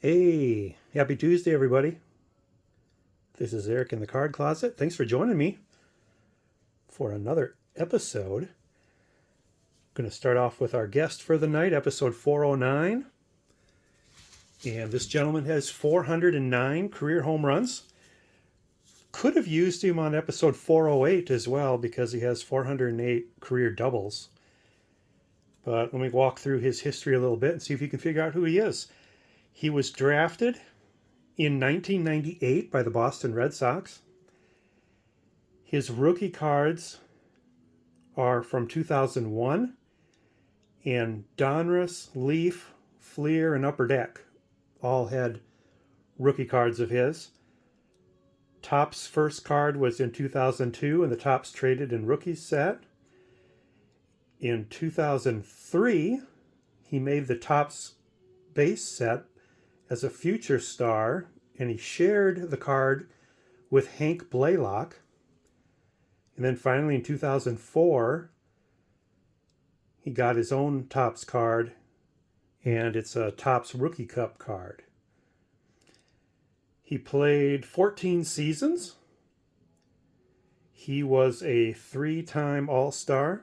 Hey, happy Tuesday, everybody. This is Eric in the Card Closet. Thanks for joining me for another episode. I'm going to start off with our guest for the night, episode 409. And this gentleman has 409 career home runs. Could have used him on episode 408 as well because he has 408 career doubles. But let me walk through his history a little bit and see if you can figure out who he is. He was drafted in 1998 by the Boston Red Sox. His rookie cards are from 2001, and Donruss, Leaf, Fleer, and Upper Deck all had rookie cards of his. Topps first card was in 2002, and the Topps traded in rookies set. In 2003, he made the Topps base set as a future star, and he shared the card with Hank Blaylock. And then finally in 2004, he got his own Topps card, and it's a Topps Rookie Cup card. He played 14 seasons. He was a 3-time All-Star,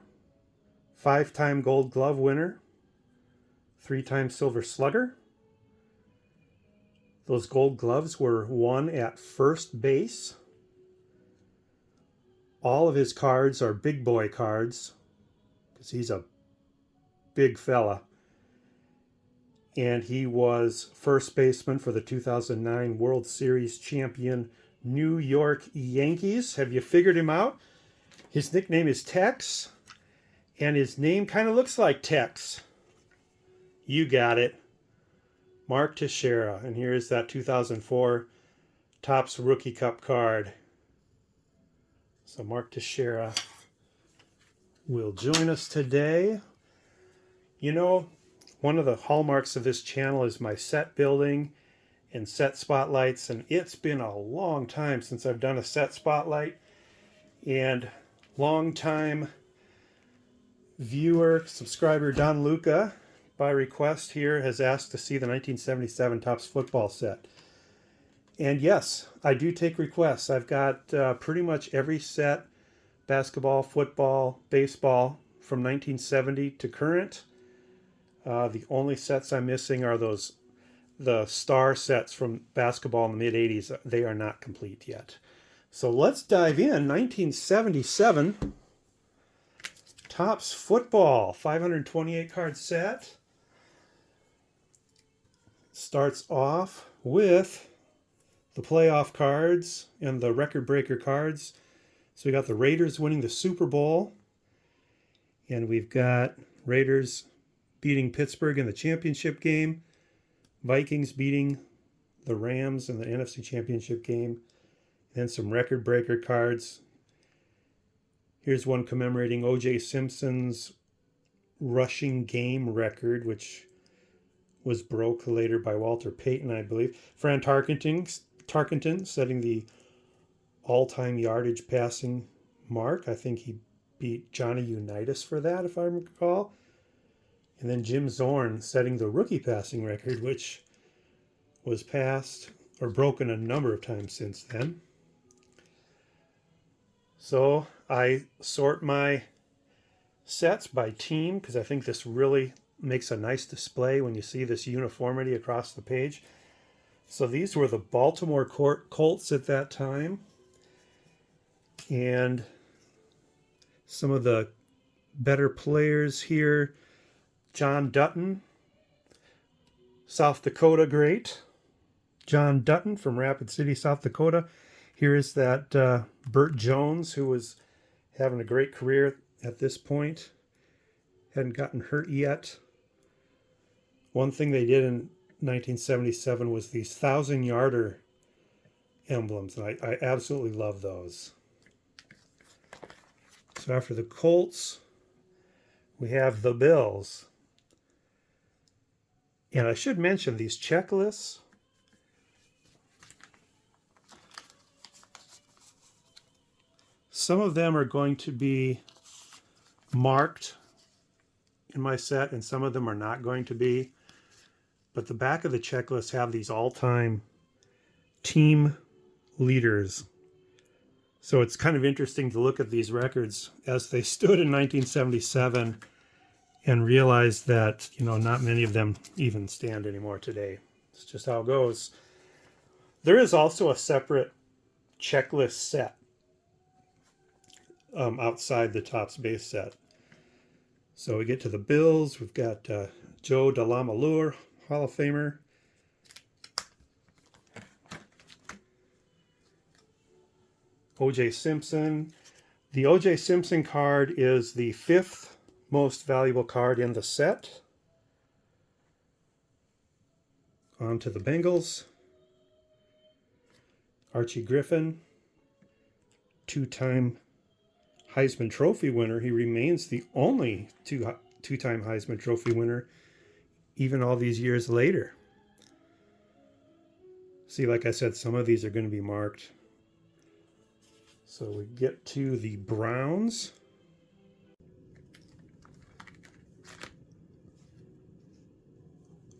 5-time Gold Glove winner, 3-time Silver Slugger. Those Gold Gloves were won at first base. All of his cards are big boy cards because he's a big fella. And he was first baseman for the 2009 World Series champion New York Yankees. Have you figured him out? His nickname is Tex, and his name kind of looks like Tex. You got it. Mark Teixeira. And here's that 2004 Topps Rookie Cup card. So Mark Teixeira will join us today. You know, one of the hallmarks of this channel is my set building and set spotlights, and it's been a long time since I've done a set spotlight. And long-time viewer, subscriber Don Luca, by request here, has asked to see the 1977 Topps football set. And yes, I do take requests. I've got pretty much every set, basketball, football, baseball, from 1970 to current. The only sets I'm missing are the star sets from basketball in the mid-'80s. They are not complete yet. So let's dive in. 1977 Topps football, 528 card set. Starts off with the playoff cards and the record breaker cards. So we got the Raiders winning the Super Bowl, and we've got Raiders beating Pittsburgh in the championship game, Vikings beating the Rams in the NFC championship game, and then some record breaker cards. Here's one commemorating O.J. Simpson's rushing game record, which was broke later by Walter Payton, I believe. Fran Tarkenton setting the all-time yardage passing mark. I think he beat Johnny Unitas for that, if I recall. And then Jim Zorn setting the rookie passing record, which was passed or broken a number of times since then. So I sort my sets by team because I think this really makes a nice display when you see this uniformity across the page. So these were the Baltimore Colts at that time. And some of the better players here: John Dutton, South Dakota great. John Dutton from Rapid City, South Dakota. Here is that Burt Jones, who was having a great career at this point. Hadn't gotten hurt yet. One thing they did in 1977 was these 1,000-yarder emblems, and I absolutely love those. So after the Colts, we have the Bills. And I should mention these checklists. Some of them are going to be marked in my set, and some of them are not going to be. but the back of the checklist have these all-time team leaders. So it's kind of interesting to look at these records as they stood in 1977 and realize that, not many of them even stand anymore today. It's just how it goes. There is also a separate checklist set outside the Topps base set. So we get to the Bills. We've got Joe DeLamielleure, Hall of Famer. O.J. Simpson. The O.J. Simpson card is the 5th most valuable card in the set. On to the Bengals. Archie Griffin, 2-time Heisman Trophy winner. He remains the only two-time Heisman Trophy winner even all these years later. See, like I said, some of these are going to be marked. So we get to the Browns.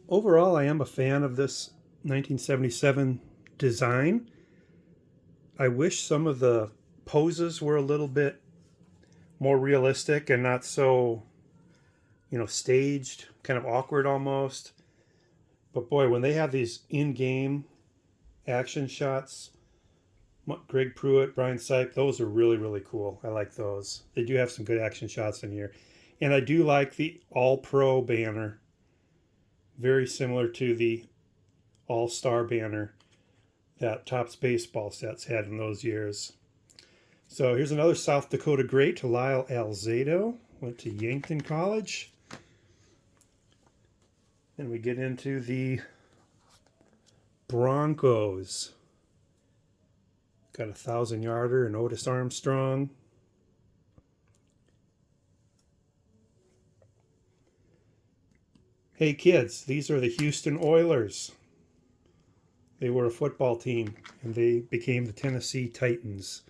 Overall, I am a fan of this 1977 design. I wish some of the poses were a little bit more realistic and not so, staged, kind of awkward almost. But boy, when they have these in-game action shots, Greg Pruitt, Brian Sipe, those are really, really cool. I like those. They do have some good action shots in here. And I do like the All-Pro banner. Very similar to the All-Star banner that Topps baseball sets had in those years. So here's another South Dakota great, Lyle Alzado. Went to Yankton College. And we get into the Broncos. Got a 1,000-yarder and Otis Armstrong. Hey kids, these are the Houston Oilers. They were a football team, and they became the Tennessee Titans.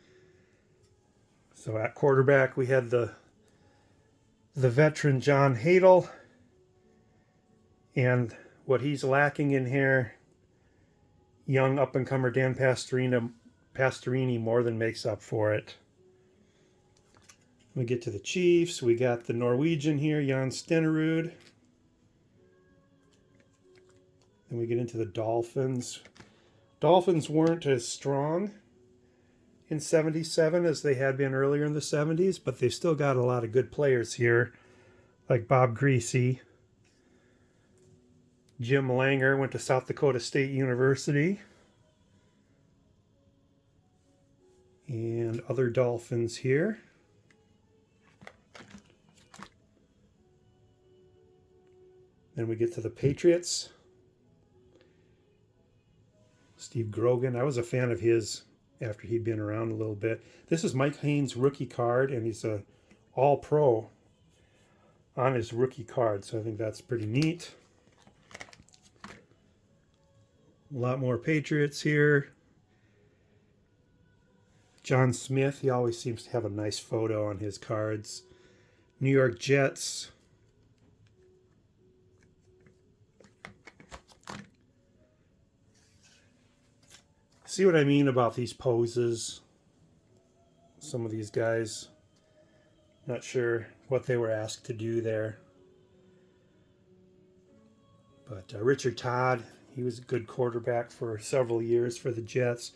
So at quarterback, we had the veteran John Hadel. And what he's lacking in here, young up-and-comer Dan Pastorini more than makes up for it. We get to the Chiefs. We got the Norwegian here, Jan Stenerud. Then we get into the Dolphins. Dolphins weren't as strong in 77 as they had been earlier in the 70s, but they've still got a lot of good players here, like Bob Greasy. Jim Langer went to South Dakota State University. And other Dolphins here. Then we get to the Patriots. Steve Grogan. I was a fan of his after he'd been around a little bit. This is Mike Haynes' rookie card, and he's a All-Pro on his rookie card, so I think that's pretty neat. A lot more Patriots here. John Smith, he always seems to have a nice photo on his cards. New York Jets. See what I mean about these poses? Some of these guys, not sure what they were asked to do there. But Richard Todd, he was a good quarterback for several years for the Jets.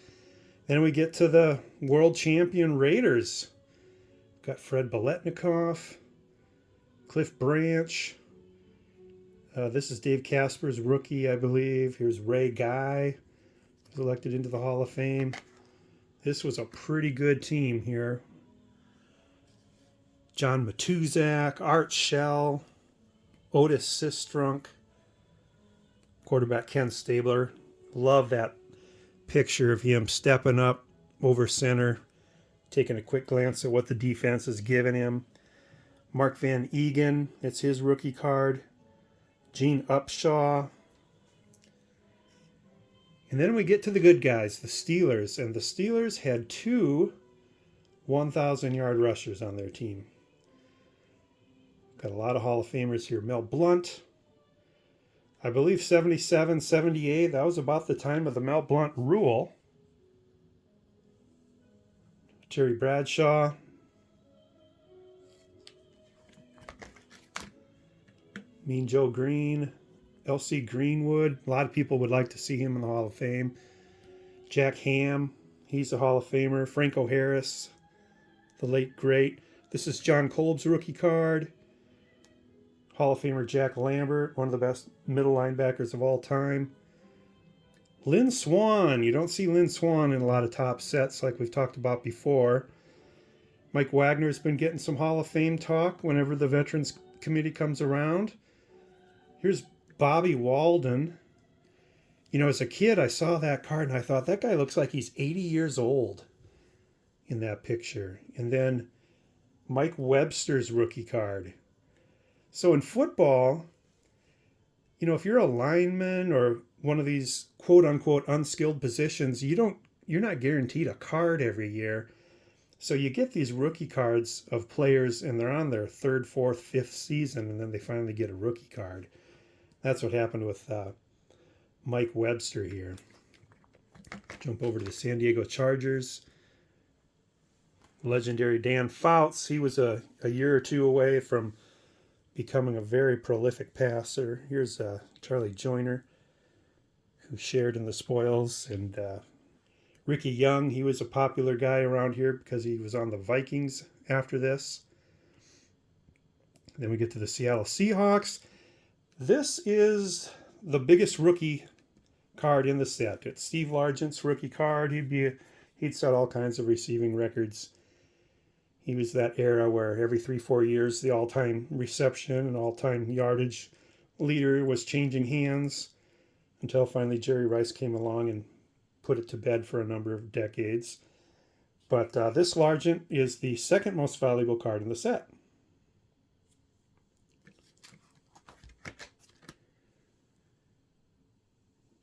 Then we get to the world champion Raiders. Got Fred Biletnikoff, Cliff Branch. This is Dave Casper's rookie, I believe. Here's Ray Guy, who's elected into the Hall of Fame. This was a pretty good team here. John Matuzak, Art Shell, Otis Sistrunk, quarterback Ken Stabler. Love that picture of him stepping up over center, taking a quick glance at what the defense is giving him. Mark Van Egan, it's his rookie card. Gene Upshaw. And then we get to the good guys, the Steelers. And the Steelers had 2 1,000-yard rushers on their team. Got a lot of Hall of Famers here. Mel Blount. I believe 77, 78, that was about the time of the Mel Blount rule. Terry Bradshaw. Mean Joe Green. L.C. Greenwood. A lot of people would like to see him in the Hall of Fame. Jack Ham. He's a Hall of Famer. Franco Harris, the late great. This is John Kolb's rookie card. Hall of Famer Jack Lambert, one of the best middle linebackers of all time. Lynn Swann. You don't see Lynn Swann in a lot of top sets like we've talked about before. Mike Wagner's been getting some Hall of Fame talk whenever the Veterans Committee comes around. Here's Bobby Walden. You know, as a kid, I saw that card and I thought, that guy looks like he's 80 years old in that picture. And then Mike Webster's rookie card. So in football, you know, if you're a lineman or one of these quote unquote unskilled positions, you're not guaranteed a card every year. So you get these rookie cards of players and they're on their third, fourth, fifth season, and then they finally get a rookie card. That's what happened with Mike Webster here. Jump over to the San Diego Chargers. Legendary Dan Fouts. He was a year or two away from becoming a very prolific passer. Here's Charlie Joyner, who shared in the spoils. And Ricky Young, he was a popular guy around here because he was on the Vikings after this. Then we get to the Seattle Seahawks. This is the biggest rookie card in the set. It's Steve Largent's rookie card. He'd set all kinds of receiving records. He was that era where every 3-4 years the all-time reception and all-time yardage leader was changing hands until finally Jerry Rice came along and put it to bed for a number of decades. But this Largent is the second most valuable card in the set.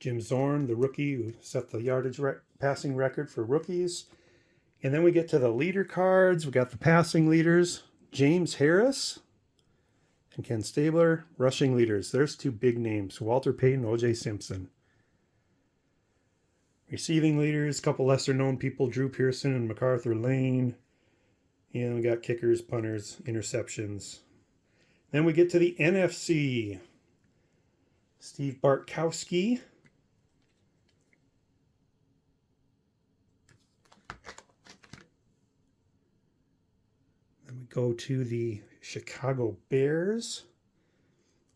Jim Zorn, the rookie who set the yardage passing record for rookies. And then we get to the leader cards. We got the passing leaders, James Harris and Ken Stabler. Rushing leaders, there's two big names, Walter Payton, O.J. Simpson. Receiving leaders, a couple lesser known people, Drew Pearson and MacArthur Lane. And we got kickers, punters, interceptions. Then we get to the NFC. Steve Bartkowski. Then we go to the Chicago Bears.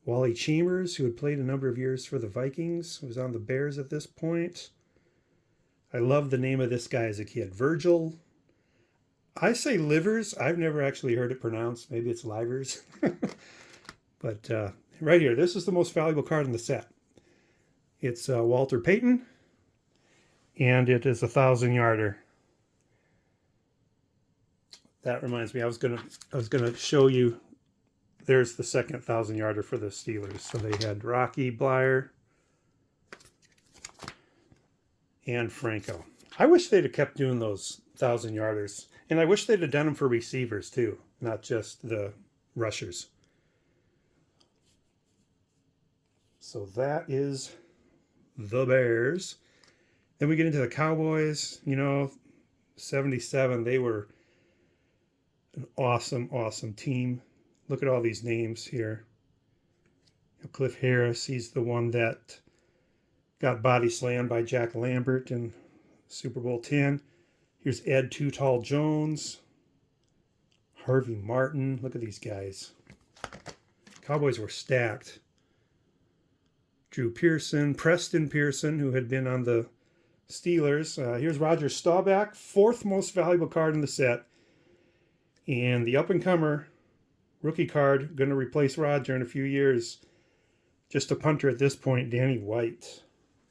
Wally Chambers, who had played a number of years for the Vikings, was on the Bears at this point. I love the name of this guy as a kid. Virgil. I say Livers. I've never actually heard it pronounced. Maybe it's Livers. But right here, this is the most valuable card in the set. It's Walter Payton, and it is a 1,000-yarder. That reminds me, I was gonna show you. There's the second 1,000-yarder for the Steelers. So they had Rocky Bleier and Franco. I wish they'd have kept doing those 1,000-yarders, and I wish they'd have done them for receivers too, not just the rushers. So that is the Bears. Then we get into the Cowboys. You know, 77, they were an awesome, awesome team. Look at all these names here. Cliff Harris, he's the one that got body slammed by Jack Lambert in Super Bowl 10. Here's Ed Too Tall Jones. Harvey Martin. Look at these guys. Cowboys were stacked. Drew Pearson, Preston Pearson, who had been on the Steelers. Here's Roger Staubach, fourth most valuable card in the set. And the up-and-comer rookie card, going to replace Roger in a few years. Just a punter at this point, Danny White.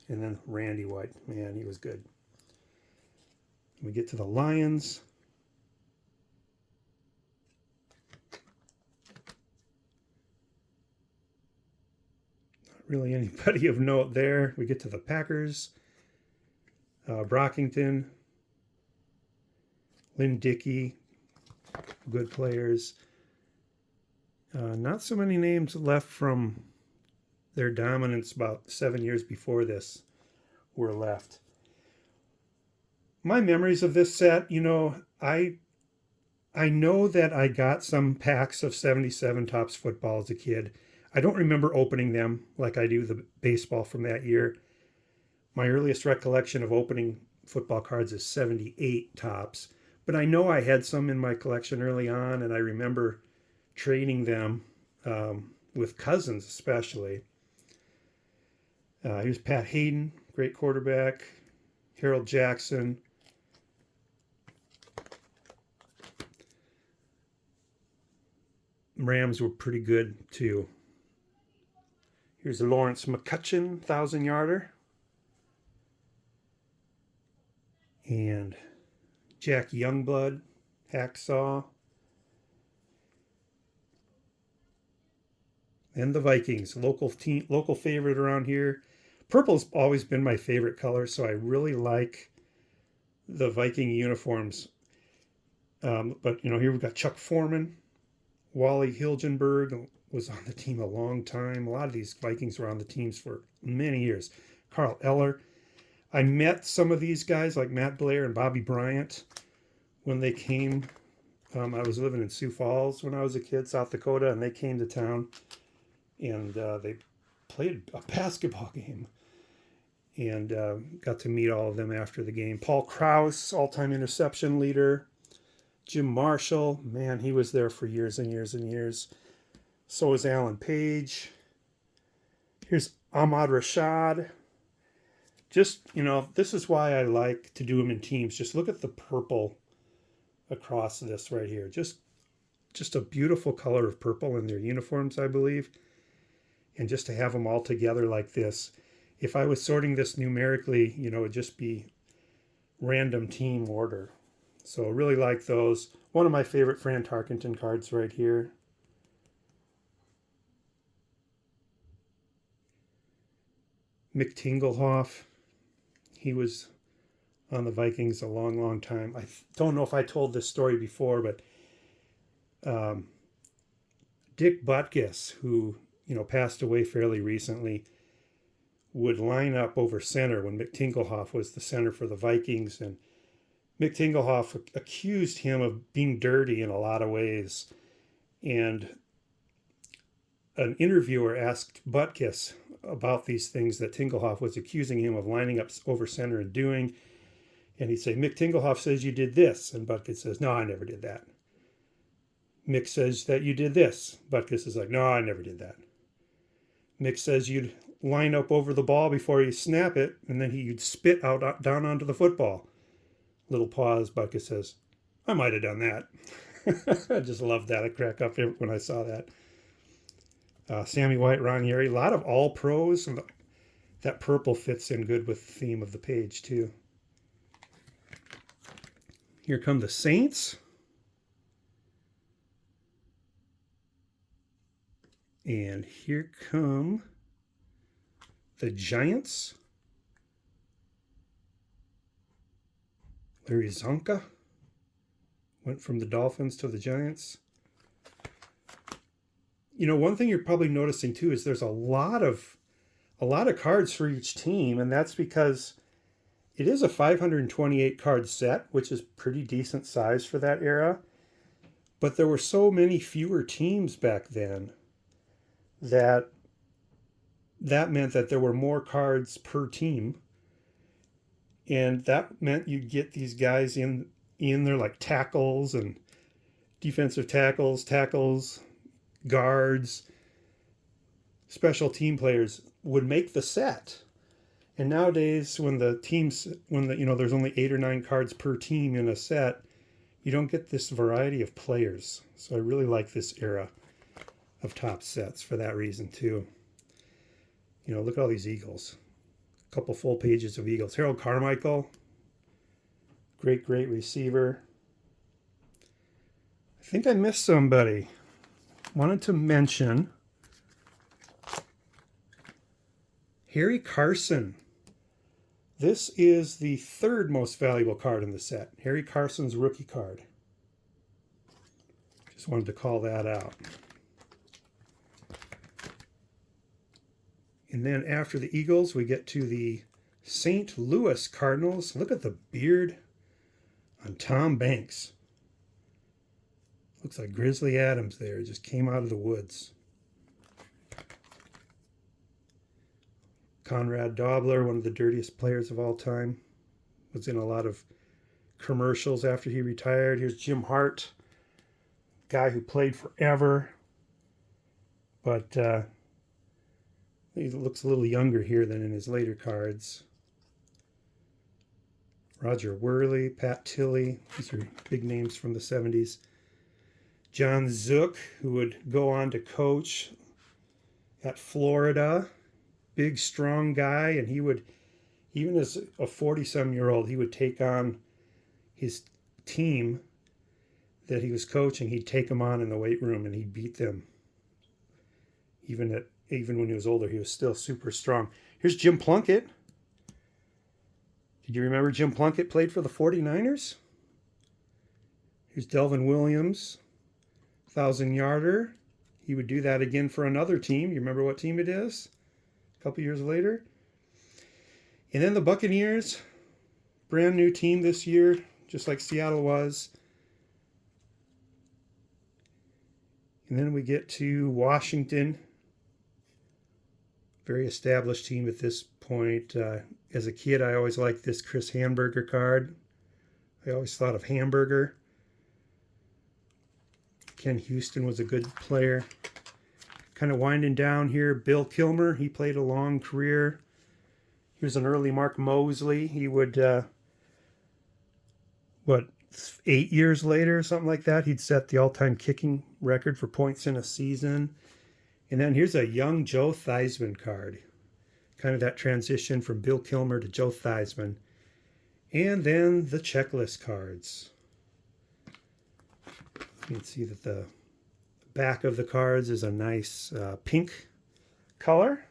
And then Randy White. Man, he was good. We get to the Lions. Not really anybody of note there. We get to the Packers. Brockington. Lynn Dickey. Good players. Not so many names left from their dominance about 7 years before this were left. My memories of this set, I know that I got some packs of 77 Topps football as a kid. I don't remember opening them like I do the baseball from that year. My earliest recollection of opening football cards is 78 Topps, but I know I had some in my collection early on, and I remember trading them with cousins especially. Here's Pat Hayden, great quarterback. Harold Jackson. Rams were pretty good too. Here's a Lawrence McCutcheon 1,000-yarder. And Jack Youngblood, Hacksaw. And the Vikings, local favorite around here. Purple's always been my favorite color, so I really like the Viking uniforms. But here we've got Chuck Foreman. Wally Hilgenberg was on the team a long time. A lot of these Vikings were on the teams for many years. Carl Eller. I met some of these guys like Matt Blair and Bobby Bryant when they came. I was living in Sioux Falls when I was a kid, South Dakota, and they came to town. And they played a basketball game. And got to meet all of them after the game. Paul Krause, all-time interception leader. Jim Marshall, man, he was there for years and years and years. So is Alan Page. Here's Ahmad Rashad. Just, this is why I like to do them in teams. Just look at the purple across this right here. Just a beautiful color of purple in their uniforms, I believe. And just to have them all together like this. If I was sorting this numerically, it'd just be random team order. So really like those. One of my favorite Fran Tarkenton cards right here. Mick Tingelhoff. He was on the Vikings a long, long time. I don't know if I told this story before, but Dick Butkus, who passed away fairly recently, would line up over center when Mick Tingelhoff was the center for the Vikings, and Mick Tingelhoff accused him of being dirty in a lot of ways. And an interviewer asked Butkus about these things that Tingelhoff was accusing him of lining up over center and doing. And he'd say, Mick Tingelhoff says you did this. And Butkus says, no, I never did that. Mick says that you did this. Butkus is like, no, I never did that. Mick says you'd line up over the ball before you snap it, and then you'd spit out down onto the football. Little pause. Butkus says, I might have done that. I just loved that. I crack up when I saw that. Sammy White, Ron Yeri, a lot of all pros. And that purple fits in good with the theme of the page too. Here come the Saints. And here come the Giants. Larry Zonka went from the Dolphins to the Giants. One thing you're probably noticing too is there's a lot of cards for each team, and that's because it is a 528 card set, which is pretty decent size for that era. But there were so many fewer teams back then that meant that there were more cards per team. And that meant you'd get these guys in there like tackles and defensive tackles, guards, special team players would make the set. And nowadays, when there's only 8 or 9 cards per team in a set, you don't get this variety of players. So I really like this era of top sets for that reason too. Look at all these Eagles. A couple full pages of Eagles. Harold Carmichael, great receiver. I think I missed somebody. Wanted to mention Harry Carson. This is the 3rd most valuable card in the set. Harry Carson's rookie card. Just wanted to call that out. And then after the Eagles, we get to the St. Louis Cardinals. Look at the beard on Tom Banks. Looks like Grizzly Adams there. Just came out of the woods. Conrad Dobler, one of the dirtiest players of all time, was in a lot of commercials after he retired. Here's Jim Hart, guy who played forever, but he looks a little younger here than in his later cards. Roger Worley, Pat Tilley, these are big names from the 70s. John Zook, who would go on to coach at Florida. Big, strong guy, and he would, even as a 40-some-year-old, he would take on his team that he was coaching. He'd take them on in the weight room, and he'd beat them. Even when he was older, he was still super strong. Here's Jim Plunkett. Did you remember Jim Plunkett played for the 49ers? Here's Delvin Williams, 1,000-yarder. He would do that again for another team. You remember what team it is? A couple years later. And then the Buccaneers, brand new team this year, just like Seattle was. And then we get to Washington. Very established team at this point. As a kid, I always liked this Chris Hamburger card. I always thought of Hamburger. Ken Houston was a good player. Kind of winding down here, Bill Kilmer. He played a long career. He was an early Mark Mosley. He would, 8 years later, something like that, he'd set the all-time kicking record for points in a season. And then here's a young Joe Theismann card. Kind of that transition from Bill Kilmer to Joe Theismann. And then the checklist cards. You can see that the back of the cards is a nice pink color.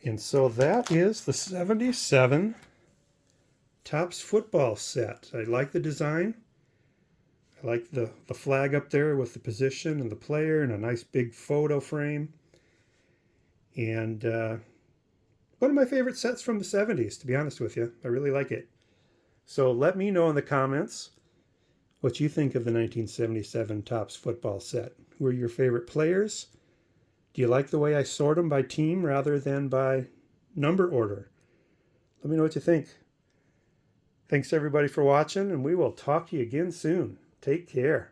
And so that is the 77 Topps football set. I like the design. I like the flag up there with the position and the player and a nice big photo frame. And one of my favorite sets from the 70s, to be honest with you. I really like it. So let me know in the comments what you think of the 1977 Topps football set. Who are your favorite players? Do you like the way I sort them by team rather than by number order? Let me know what you think. Thanks everybody for watching, and we will talk to you again soon. Take care.